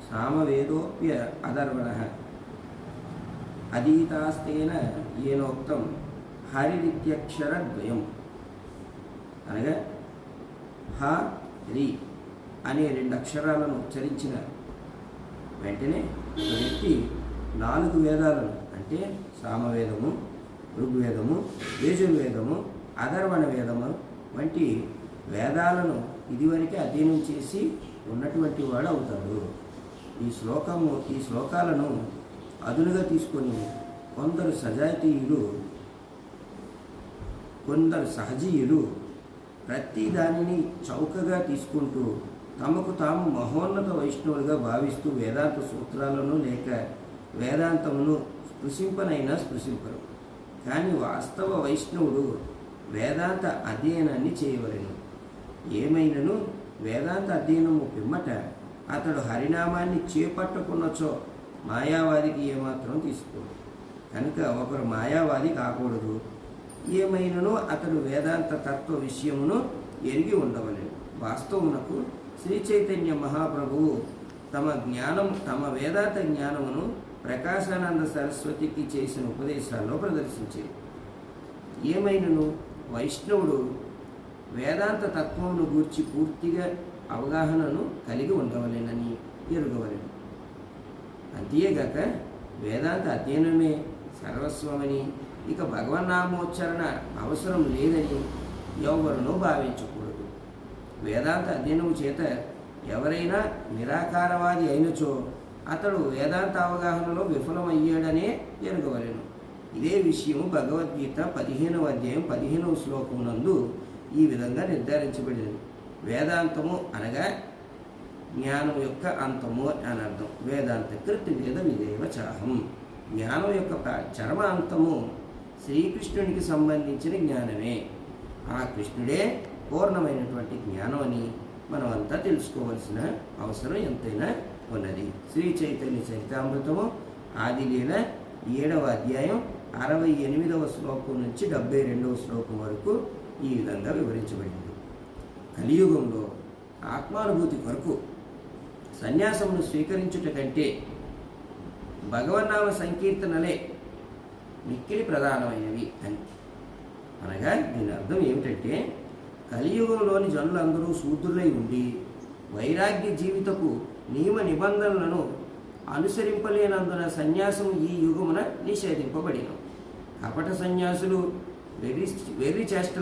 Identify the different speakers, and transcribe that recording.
Speaker 1: सामवेदोप्य अदर्वणः अधीतास्तेन येनोक्तं हरिरित्यक्षरद्वयम् అనగా హ రి అనే రెండు అక్షరాలను ఉచ్చరించిన వెంటనే వ్యక్తి 4 వేదాలను అంటే సామవేదము, ఋగ్వేదము, యజుర్వేదము, అథర్వణ వేదము వంటి వేదాలను ఇదివరకే అధ్యయనం చేసి ఉన్నటువంటి వాడు అవుతాడు. ఈ శ్లోకాలను అదునుగా తీసుకొని కొందరు సహజీయులు ప్రతి దానిని చౌకగా తీసుకుంటూ తమకు తాము మహోన్నత వైష్ణవులుగా భావిస్తూ వేదాంత సూత్రాలను లేక వేదాంతమును స్పృశింపరు. కానీ వాస్తవ వైష్ణవుడు వేదాంత అధ్యయనాన్ని చేయవలెను. ఏమైనను వేదాంత అధ్యయనము పిమ్మట అతడు హరినామాన్ని చేపట్టుకున్నచో మాయావాదికి ఏమాత్రం తీసుకోడు. కనుక ఒకరు మాయావాది కాకూడదు. ఏమైనను అతడు వేదాంత తత్వ విషయమును ఎరిగి ఉండవలెను. వాస్తవమునకు శ్రీ చైతన్య మహాప్రభువు తమ వేదాంత జ్ఞానమును ప్రకాశానంద సరస్వతికి చేసిన ఉపదేశాల్లో ప్రదర్శించేది. ఏమైనను వైష్ణవుడు వేదాంత తత్వమును గూర్చి పూర్తిగా అవగాహనను కలిగి ఉండవలెనని ఎరుగవలెను. అంతేగాక వేదాంత అధ్యయనమే సర్వస్వమని, ఇక భగవన్నామోచ్చరణ అవసరం లేదని ఎవరునూ భావించకూడదు. వేదాంత అధ్యయనము చేత ఎవరైనా నిరాకారవాది అయినచో అతడు వేదాంత అవగాహనలో విఫలమయ్యాడనే ఎరుగవలెను. ఇదే విషయం భగవద్గీత 15వ అధ్యాయం 15వ శ్లోకం నందు ఈ విధంగా నిర్ధారించబడింది. వేదాంతము అనగా జ్ఞానం యొక్క అంతము అని అర్థం. వేదాంత కృత్ వేద విదేవ చాహం. జ్ఞానం యొక్క చరమ అంతము శ్రీకృష్ణునికి సంబంధించిన జ్ఞానమే. ఆ కృష్ణుడే పూర్ణమైనటువంటి జ్ఞానం అని మనమంతా తెలుసుకోవలసిన అవసరం ఎంతైనా ఉన్నది. శ్రీ చైతన్య చరితామృతము ఆదిలీల 7వ అధ్యాయం 68వ శ్లోకం నుంచి 72వ శ్లోకం వరకు ఈ విధంగా వివరించబడింది. కలియుగంలో ఆత్మానుభూతి కొరకు సన్యాసమును స్వీకరించుట కంటే భగవన్నామ సంకీర్తనలే మిక్కిలి ప్రధానమైనవి అని. అనగా దీని అర్థం ఏమిటంటే, కలియుగంలోని జనులందరూ శూద్రులై ఉండి వైరాగ్య జీవితపు నియమ నిబంధనలను అనుసరింపలేనందున సన్యాసం ఈ యుగమున నిషేధింపబడిన. కపట సన్యాసులు వెర్రి చేష్టల